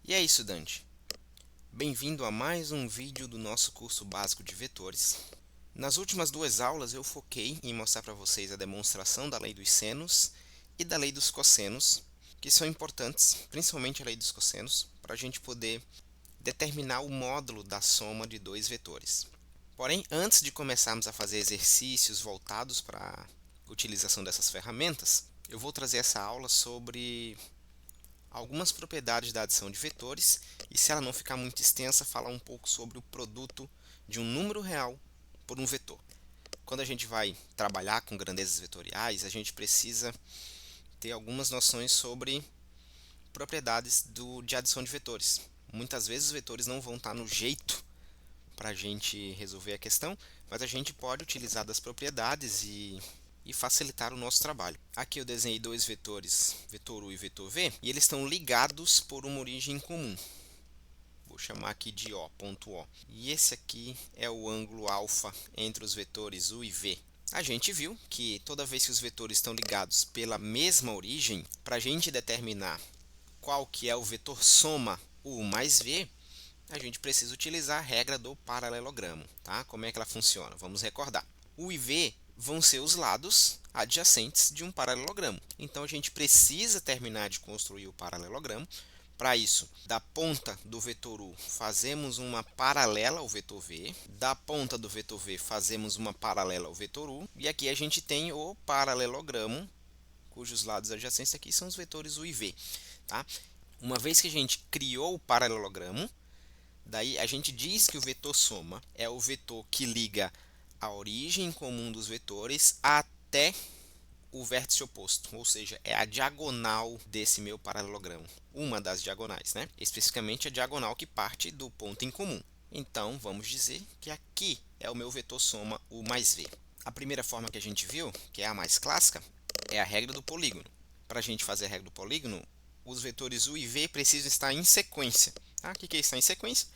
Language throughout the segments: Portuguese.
E aí, estudante? Bem-vindo a mais um vídeo do nosso curso básico de vetores. Nas últimas duas aulas eu foquei em mostrar para vocês a demonstração da lei dos senos e da lei dos cossenos, que são importantes, principalmente a lei dos cossenos, para a gente poder determinar o módulo da soma de dois vetores. Porém, antes de começarmos a fazer exercícios voltados para a utilização dessas ferramentas, eu vou trazer essa aula sobre algumas propriedades da adição de vetores e, se ela não ficar muito extensa, falar um pouco sobre o produto de um número real por um vetor. Quando a gente vai trabalhar com grandezas vetoriais, a gente precisa ter algumas noções sobre propriedades de adição de vetores. Muitas vezes os vetores não vão estar no jeito para a gente resolver a questão, mas a gente pode utilizar das propriedades e facilitar o nosso trabalho. Aqui eu desenhei dois vetores, vetor U e vetor V, e eles estão ligados por uma origem comum. Vou chamar aqui de O, ponto O. E esse aqui é o ângulo alfa entre os vetores U e V. A gente viu que toda vez que os vetores estão ligados pela mesma origem, para a gente determinar qual que é o vetor soma U mais V, a gente precisa utilizar a regra do paralelogramo. Tá? Como é que ela funciona? Vamos recordar. U e V vão ser os lados adjacentes de um paralelogramo. Então, a gente precisa terminar de construir o paralelogramo. Para isso, da ponta do vetor U, fazemos uma paralela ao vetor V. Da ponta do vetor V, fazemos uma paralela ao vetor U. E aqui a gente tem o paralelogramo, cujos lados adjacentes aqui são os vetores U e V. Tá? Uma vez que a gente criou o paralelogramo, daí a gente diz que o vetor soma é o vetor que liga a origem comum dos vetores até o vértice oposto, ou seja, é a diagonal desse meu paralelogramo, uma das diagonais, né? Especificamente a diagonal que parte do ponto em comum. Então, vamos dizer que aqui é o meu vetor soma U mais V. A primeira forma que a gente viu, que é a mais clássica, é a regra do polígono. Para a gente fazer a regra do polígono, os vetores U e V precisam estar em sequência. Tá? O que é estar em sequência?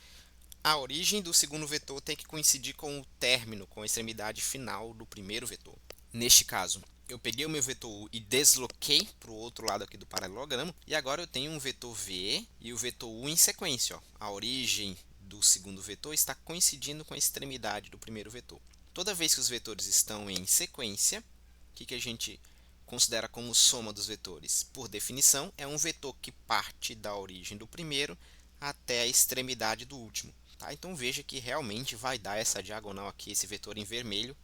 A origem do segundo vetor tem que coincidir com o término, com a extremidade final do primeiro vetor. Neste caso, eu peguei o meu vetor U e desloquei para o outro lado aqui do paralelogramo, e agora eu tenho um vetor V e o vetor U em sequência. Ó. A origem do segundo vetor está coincidindo com a extremidade do primeiro vetor. Toda vez que os vetores estão em sequência, o que a gente considera como soma dos vetores? Por definição, é um vetor que parte da origem do primeiro até a extremidade do último. Tá? Então veja que realmente vai dar essa diagonal aqui, esse vetor em vermelho,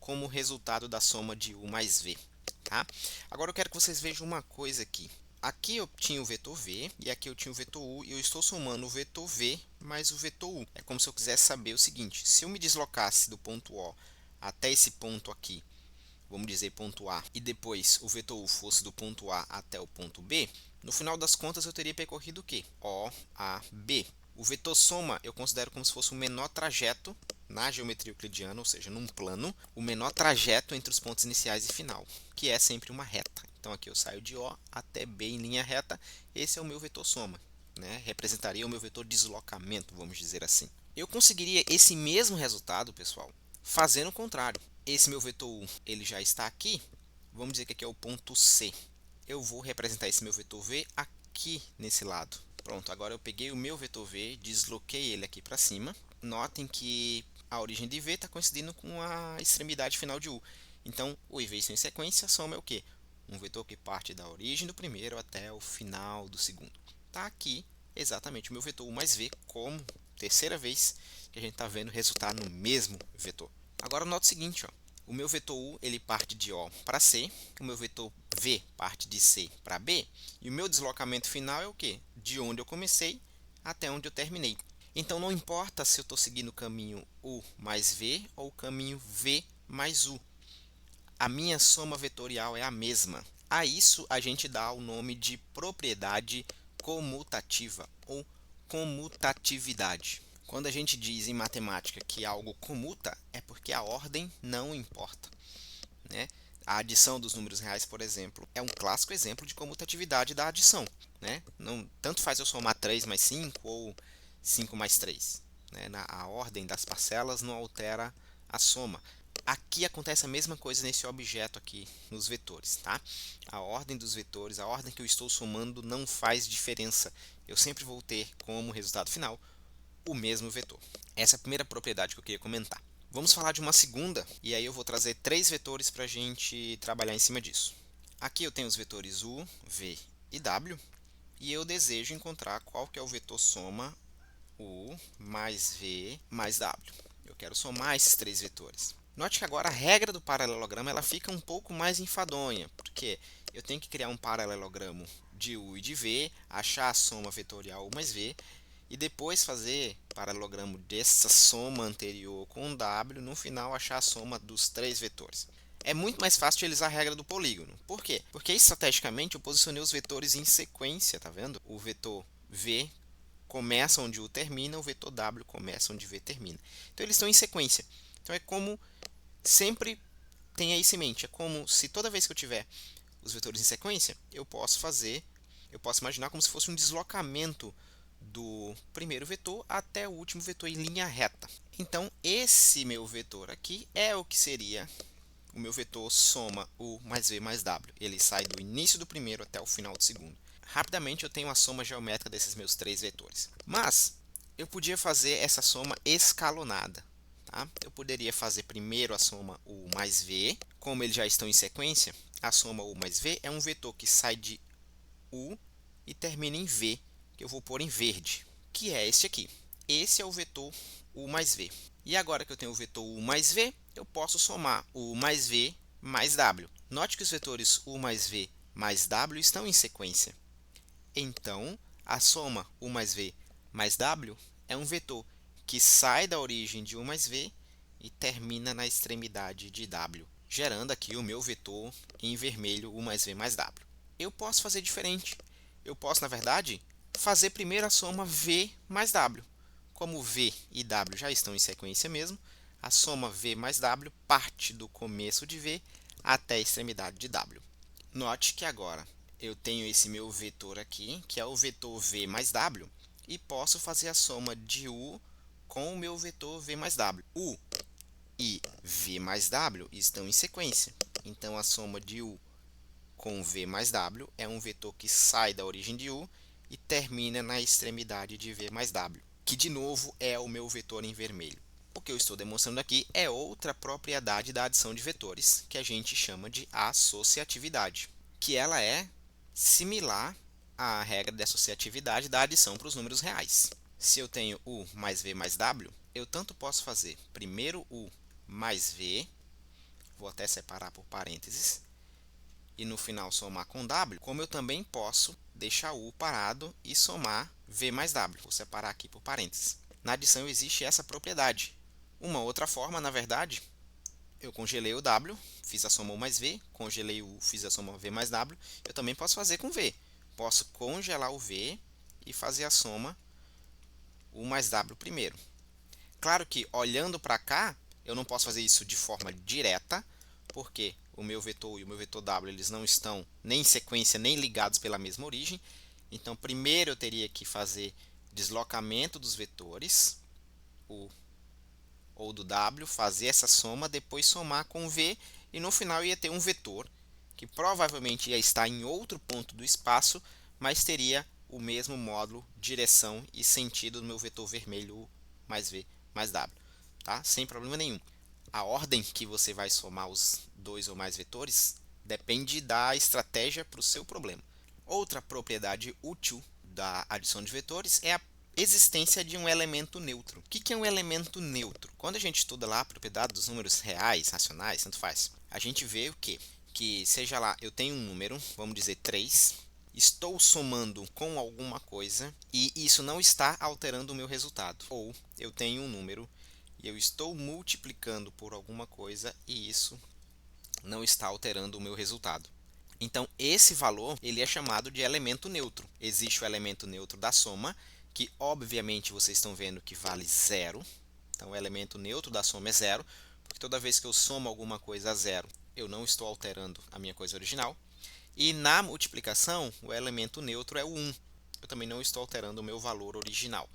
como resultado da soma de U mais V. Tá? Agora eu quero que vocês vejam uma coisa aqui. Aqui eu tinha o vetor V e aqui eu tinha o vetor U, e eu estou somando o vetor V mais o vetor U. É como se eu quisesse saber o seguinte: se eu me deslocasse do ponto O até esse ponto aqui, vamos dizer ponto A, e depois o vetor U fosse do ponto A até o ponto B, no final das contas eu teria percorrido o quê? O, A, B. O vetor soma eu considero como se fosse o menor trajeto na geometria euclidiana, ou seja, num plano, o menor trajeto entre os pontos iniciais e final, que é sempre uma reta. Então aqui eu saio de O até B em linha reta, esse é o meu vetor soma, né? Representaria o meu vetor deslocamento, vamos dizer assim. Eu conseguiria esse mesmo resultado, pessoal, fazendo o contrário. Esse meu vetor U ele já está aqui, vamos dizer que aqui é o ponto C. Eu vou representar esse meu vetor V aqui nesse lado. Pronto, agora eu peguei o meu vetor V, desloquei ele aqui para cima. Notem que a origem de V está coincidindo com a extremidade final de U. Então, U e V estão em sequência, a soma é o quê? Um vetor que parte da origem do primeiro até o final do segundo. Está aqui exatamente o meu vetor U mais V, como terceira vez que a gente está vendo resultar no mesmo vetor. Agora, note o seguinte, ó. O meu vetor U ele parte de O para C, o meu vetor V parte de C para B, e o meu deslocamento final é o quê? De onde eu comecei até onde eu terminei. Então, não importa se eu estou seguindo o caminho U mais V ou o caminho V mais U. A minha soma vetorial é a mesma. A isso a gente dá o nome de propriedade comutativa ou comutatividade. Quando a gente diz em matemática que algo comuta, é porque a ordem não importa, né? A adição dos números reais, por exemplo, é um clássico exemplo de comutatividade da adição, né? Não, tanto faz eu somar 3 mais 5 ou 5 mais 3. Né? A ordem das parcelas não altera a soma. Aqui acontece a mesma coisa nesse objeto aqui, nos vetores, tá? A ordem dos vetores, a ordem que eu estou somando não faz diferença. Eu sempre vou ter como resultado final o mesmo vetor. Essa é a primeira propriedade que eu queria comentar. Vamos falar de uma segunda, e aí eu vou trazer 3 vetores para a gente trabalhar em cima disso. Aqui eu tenho os vetores u, v e w, e eu desejo encontrar qual que é o vetor soma u mais v mais w. Eu quero somar esses 3 vetores. Note que agora a regra do paralelogramo ela fica um pouco mais enfadonha, porque eu tenho que criar um paralelogramo de u e de v, achar a soma vetorial u mais v, e depois fazer paralelogramo dessa soma anterior com w, no final achar a soma dos 3 vetores. É muito mais fácil utilizar a regra do polígono. Por quê? Porque estrategicamente eu posicionei os vetores em sequência, tá vendo? O vetor v começa onde u termina, o vetor w começa onde v termina. Então eles estão em sequência. Então é como sempre tenha isso em mente. É como se toda vez que eu tiver os vetores em sequência, eu posso imaginar como se fosse um deslocamento do primeiro vetor até o último vetor em linha reta. Então esse meu vetor aqui é o que seria o meu vetor soma u mais v mais w. Ele sai do início do primeiro até o final do segundo. Rapidamente eu tenho a soma geométrica desses meus 3 vetores. Mas eu podia fazer essa soma escalonada. Tá? Eu poderia fazer primeiro a soma u mais v. Como eles já estão em sequência, a soma u mais v é um vetor que sai de u e termina em v, que eu vou pôr em verde, que é este aqui. Esse é o vetor u mais v. E agora que eu tenho o vetor u mais v, eu posso somar u mais v mais w. Note que os vetores u mais v mais w estão em sequência. Então, a soma u mais v mais w é um vetor que sai da origem de u mais v e termina na extremidade de w, gerando aqui o meu vetor em vermelho u mais v mais w. Eu posso fazer diferente. Eu posso, na verdade, fazer primeiro a soma v mais w. Como v e w já estão em sequência mesmo, a soma v mais w parte do começo de v até a extremidade de w. Note que agora eu tenho esse meu vetor aqui, que é o vetor v mais w, e posso fazer a soma de u com o meu vetor v mais w. U e v mais w estão em sequência, então a soma de u com v mais w é um vetor que sai da origem de u e termina na extremidade de v mais w, que de novo é o meu vetor em vermelho. O que eu estou demonstrando aqui é outra propriedade da adição de vetores, que a gente chama de associatividade, que ela é similar à regra de associatividade da adição para os números reais. Se eu tenho u mais v mais w, eu tanto posso fazer primeiro u mais v, vou até separar por parênteses, e no final somar com w, como eu também posso deixar u parado e somar v mais w. Vou separar aqui por parênteses. Na adição existe essa propriedade. Uma outra forma, na verdade, eu congelei o w, fiz a soma u mais v, congelei o u, fiz a soma v mais w. Eu também posso fazer com v. Posso congelar o v e fazer a soma u mais w primeiro. Claro que, olhando para cá, eu não posso fazer isso de forma direta, porque o meu vetor e o meu vetor w eles não estão nem em sequência, nem ligados pela mesma origem. Então, primeiro eu teria que fazer deslocamento dos vetores, u ou do w, fazer essa soma, depois somar com v, e no final eu ia ter um vetor, que provavelmente ia estar em outro ponto do espaço, mas teria o mesmo módulo, direção e sentido do meu vetor vermelho u mais v mais w, tá? Sem problema nenhum. A ordem que você vai somar os 2 ou mais vetores depende da estratégia para o seu problema. Outra propriedade útil da adição de vetores é a existência de um elemento neutro. O que é um elemento neutro? Quando a gente estuda lá a propriedade dos números reais, racionais, tanto faz, a gente vê o quê? Que seja lá, eu tenho um número, vamos dizer 3, estou somando com alguma coisa e isso não está alterando o meu resultado. Ou eu tenho um número e eu estou multiplicando por alguma coisa e isso não está alterando o meu resultado. Então, esse valor ele é chamado de elemento neutro. Existe o elemento neutro da soma, que obviamente vocês estão vendo que vale zero. Então, o elemento neutro da soma é zero, porque toda vez que eu somo alguma coisa a zero, eu não estou alterando a minha coisa original. E na multiplicação, o elemento neutro é o 1. Eu também não estou alterando o meu valor original.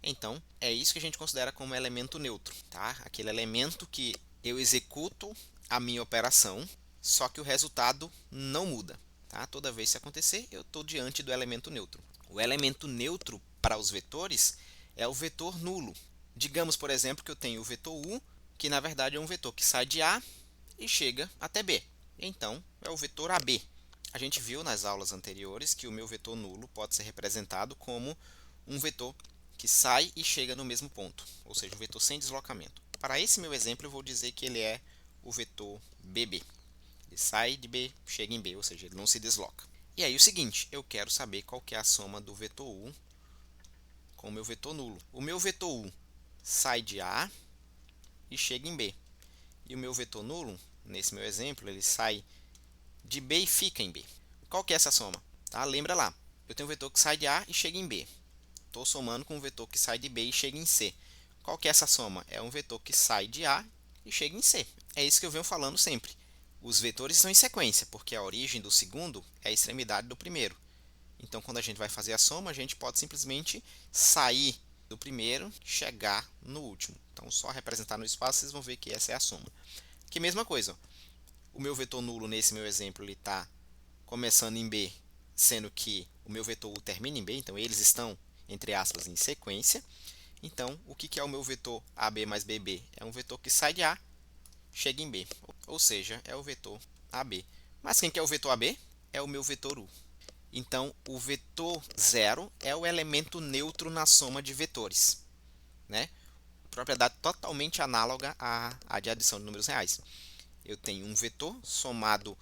Então, é isso que a gente considera como elemento neutro, tá? Aquele elemento que eu executo a minha operação, só que o resultado não muda. Tá? Toda vez que acontecer, eu estou diante do elemento neutro. O elemento neutro para os vetores é o vetor nulo. Digamos, por exemplo, que eu tenho o vetor u, que na verdade é um vetor que sai de A e chega até B. Então, é o vetor AB. A gente viu nas aulas anteriores que o meu vetor nulo pode ser representado como um vetor que sai e chega no mesmo ponto, ou seja, um vetor sem deslocamento. Para esse meu exemplo, eu vou dizer que ele é o vetor BB. Ele sai de B, chega em B, ou seja, ele não se desloca. E aí o seguinte, eu quero saber qual que é a soma do vetor U com o meu vetor nulo. O meu vetor U sai de A e chega em B. E o meu vetor nulo, nesse meu exemplo, ele sai de B e fica em B. Qual que é essa soma? Tá? Lembra lá, eu tenho um vetor que sai de A e chega em B. Estou somando com um vetor que sai de B e chega em C. Qual que é essa soma? É um vetor que sai de A e chega em C. É isso que eu venho falando sempre. Os vetores estão em sequência, porque a origem do segundo é a extremidade do primeiro. Então, quando a gente vai fazer a soma, a gente pode simplesmente sair do primeiro e chegar no último. Então, só representar no espaço, vocês vão ver que essa é a soma. Que mesma coisa, o meu vetor nulo, nesse meu exemplo, ele está começando em B, sendo que o meu vetor U termina em B, então eles estão, entre aspas, em sequência. Então, o que é o meu vetor AB mais BB? É um vetor que sai de A, chega em B, ou seja, é o vetor AB. Mas quem que é o vetor AB? É o meu vetor U. Então, o vetor 0 é o elemento neutro na soma de vetores, né? Propriedade totalmente análoga à de adição de números reais. Eu tenho um vetor somado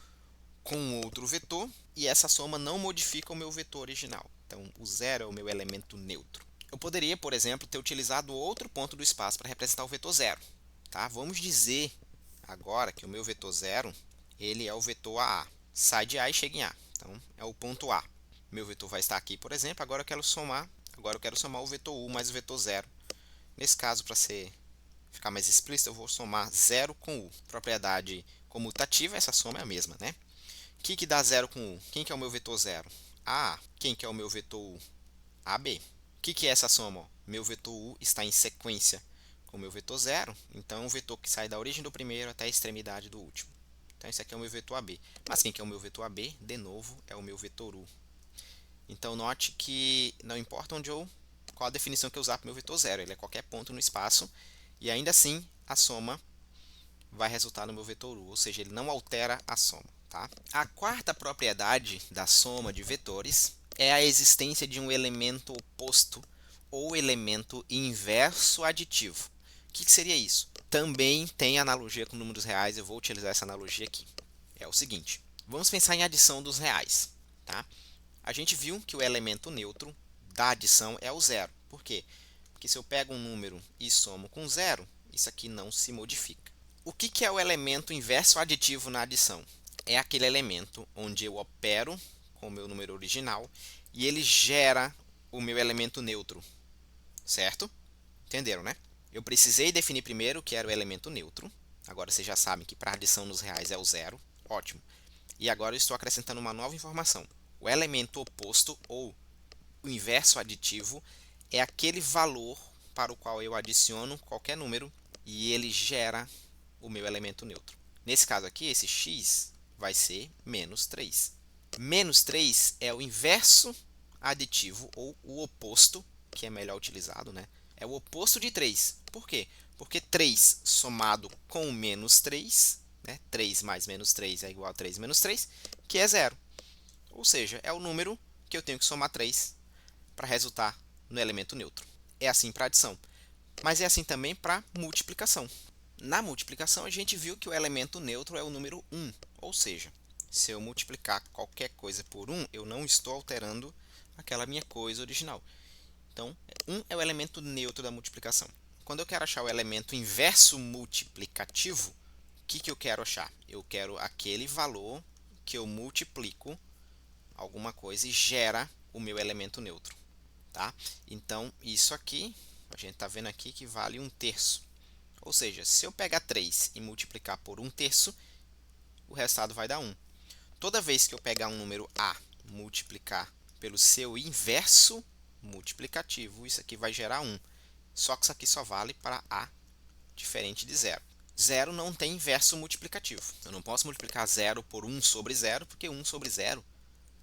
com outro vetor e essa soma não modifica o meu vetor original. Então, o zero é o meu elemento neutro. Eu poderia, por exemplo, ter utilizado outro ponto do espaço para representar o vetor zero. Tá? Vamos dizer agora que o meu vetor zero ele é o vetor AA. Sai de A e chega em A. Então, é o ponto A. Meu vetor vai estar aqui, por exemplo. Agora eu quero somar o vetor U mais o vetor zero. Nesse caso, para ficar mais explícito, eu vou somar 0 com U. Propriedade comutativa, essa soma é a mesma, né? O que dá 0 com U? Quem que é o meu vetor 0? A. Quem que é o meu vetor U? AB. O que é essa soma? Meu vetor U está em sequência com o meu vetor 0, então é um vetor que sai da origem do primeiro até a extremidade do último. Então, esse aqui é o meu vetor AB. Mas quem que é o meu vetor AB? De novo, é o meu vetor U. Então, note que não importa qual a definição que eu usar para o meu vetor 0, ele é qualquer ponto no espaço, e ainda assim a soma vai resultar no meu vetor U, ou seja, ele não altera a soma. Tá? A quarta propriedade da soma de vetores é a existência de um elemento oposto ou elemento inverso aditivo. O que seria isso? Também tem analogia com números reais, eu vou utilizar essa analogia aqui. É o seguinte, vamos pensar em adição dos reais. Tá? A gente viu que o elemento neutro da adição é o zero. Por quê? Porque se eu pego um número e somo com zero, isso aqui não se modifica. O que é o elemento inverso aditivo na adição? É aquele elemento onde eu opero com o meu número original e ele gera o meu elemento neutro, certo? Entenderam, né? Eu precisei definir primeiro o que era o elemento neutro. Agora vocês já sabem que para adição nos reais é o zero. Ótimo. E agora eu estou acrescentando uma nova informação. O elemento oposto ou o inverso aditivo é aquele valor para o qual eu adiciono qualquer número e ele gera o meu elemento neutro. Nesse caso aqui, esse x vai ser menos 3. Menos 3 é o inverso aditivo ou o oposto, que é melhor utilizado, né? É o oposto de 3. Por quê? Porque 3 somado com menos 3, né? 3 mais menos 3 é igual a 3 menos 3, que é zero. Ou seja, é o número que eu tenho que somar 3 para resultar no elemento neutro. É assim para adição, mas é assim também para multiplicação. Na multiplicação, a gente viu que o elemento neutro é o número 1, ou seja, se eu multiplicar qualquer coisa por 1, eu não estou alterando aquela minha coisa original. Então, 1 é o elemento neutro da multiplicação. Quando eu quero achar o elemento inverso multiplicativo, o que eu quero achar? Eu quero aquele valor que eu multiplico alguma coisa e gera o meu elemento neutro. Tá? Então, isso aqui, a gente está vendo aqui que vale 1/3. Ou seja, se eu pegar 3 e multiplicar por 1/3, o resultado vai dar 1. Toda vez que eu pegar um número A multiplicar pelo seu inverso multiplicativo, isso aqui vai gerar 1. Só que isso aqui só vale para A diferente de 0. Zero não tem inverso multiplicativo. Eu não posso multiplicar 0 por 1 sobre 0, porque 1 sobre 0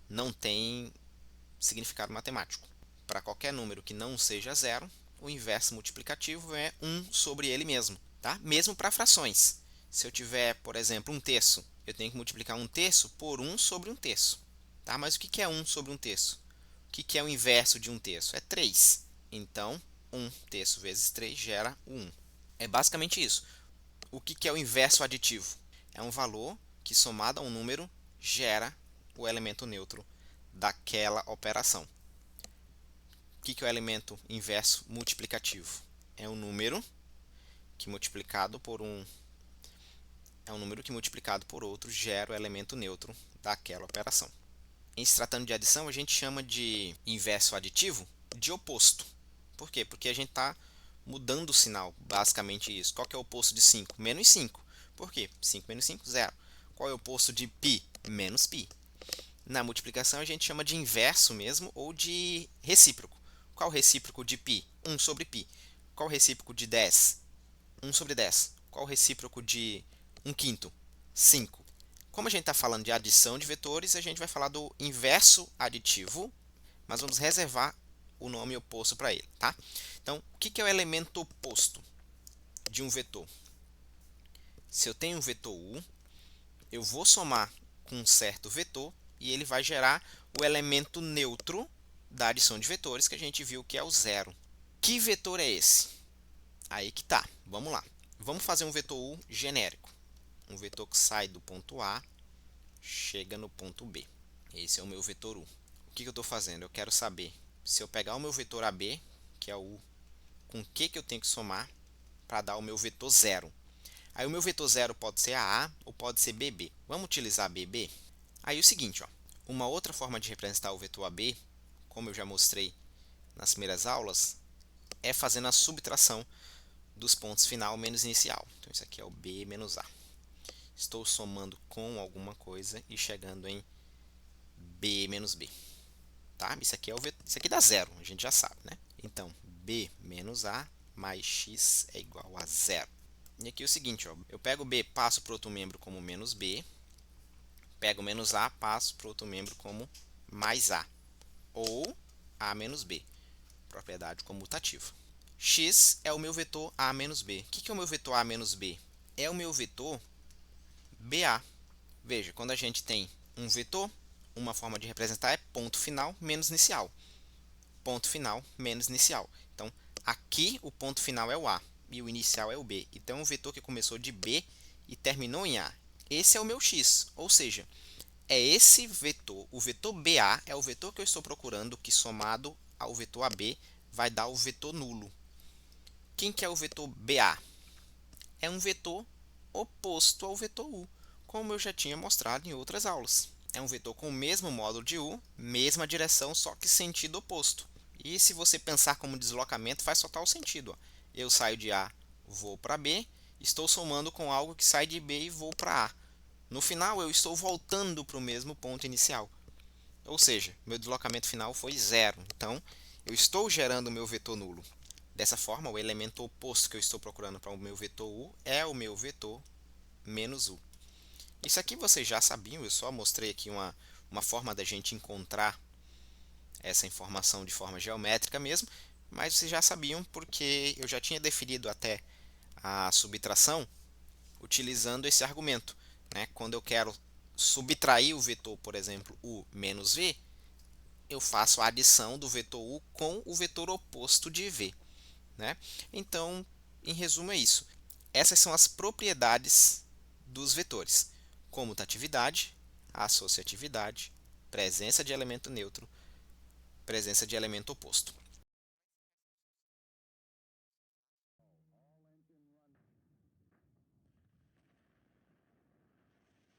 não tem significado matemático. Para qualquer número que não seja zero, o inverso multiplicativo é 1 sobre ele mesmo, tá? Mesmo para frações. Se eu tiver, por exemplo, 1/3, eu tenho que multiplicar 1/3 por 1 sobre 1/3. Tá? Mas o que é 1 sobre 1/3? O que é o inverso de 1/3? É 3. Então, 1/3 vezes 3 gera o 1. É basicamente isso. O que é o inverso aditivo? É um valor que, somado a um número, gera o elemento neutro daquela operação. O que é o elemento inverso multiplicativo? É um número que multiplicado por outro gera o elemento neutro daquela operação. Em se tratando de adição, a gente chama de inverso aditivo de oposto. Por quê? Porque a gente está mudando o sinal, basicamente isso. Qual que é o oposto de 5? Menos 5. Por quê? 5 menos 5, 0. Qual é o oposto de π? Menos π. Na multiplicação, a gente chama de inverso mesmo ou de recíproco. Qual o recíproco de π? 1 sobre π. Qual o recíproco de 10? 1 sobre 10. Qual o recíproco de 1/5? 5. Como a gente está falando de adição de vetores, a gente vai falar do inverso aditivo, mas vamos reservar o nome oposto para ele, tá? Então, o que é o elemento oposto de um vetor? Se eu tenho um vetor u, eu vou somar com um certo vetor e ele vai gerar o elemento neutro da adição de vetores, que a gente viu que é o zero. Que vetor é esse? Aí que tá. Vamos lá. Vamos fazer um vetor u genérico. Um vetor que sai do ponto A, chega no ponto B. Esse é o meu vetor u. O que eu estou fazendo? Eu quero saber se eu pegar o meu vetor AB, que é o u, com o que eu tenho que somar para dar o meu vetor zero. Aí o meu vetor zero pode ser AA ou pode ser BB. Vamos utilizar BB? Aí é o seguinte, ó, uma outra forma de representar o vetor AB, como eu já mostrei nas primeiras aulas, é fazendo a subtração dos pontos final menos inicial. Então, isso aqui é o B menos A. Estou somando com alguma coisa e chegando em B menos B. Tá? Isso aqui dá zero, a gente já sabe, né? Então, B menos A mais X é igual a zero. E aqui é o seguinte, ó, eu pego B, passo para outro membro como menos B, pego menos A, passo para outro membro como mais A, ou A menos B, propriedade comutativa. X é o meu vetor A menos B. O que é o meu vetor A menos B? É o meu vetor BA. Veja, quando a gente tem um vetor, uma forma de representar é ponto final menos inicial. Ponto final menos inicial. Então, aqui o ponto final é o A e o inicial é o B. Então, é um vetor que começou de B e terminou em A. Esse é o meu X, ou seja, é esse vetor, o vetor BA é o vetor que eu estou procurando, que somado ao vetor AB vai dar o vetor nulo. Quem que é o vetor BA? É um vetor oposto ao vetor U, como eu já tinha mostrado em outras aulas. É um vetor com o mesmo módulo de U, mesma direção, só que sentido oposto. E se você pensar como deslocamento, faz total sentido. Ó. Eu saio de A, vou para B, estou somando com algo que sai de B e vou para A. No final, eu estou voltando para o mesmo ponto inicial. Ou seja, meu deslocamento final foi zero. Então, eu estou gerando o meu vetor nulo. Dessa forma, o elemento oposto que eu estou procurando para o meu vetor U é o meu vetor menos U. Isso aqui vocês já sabiam, eu só mostrei aqui uma forma da gente encontrar essa informação de forma geométrica mesmo, mas vocês já sabiam porque eu já tinha definido até a subtração utilizando esse argumento. Né? Quando eu quero subtrair o vetor, por exemplo, U menos V, eu faço a adição do vetor U com o vetor oposto de V. Né? Então, em resumo, é isso. Essas são as propriedades dos vetores: comutatividade, associatividade, presença de elemento neutro, presença de elemento oposto.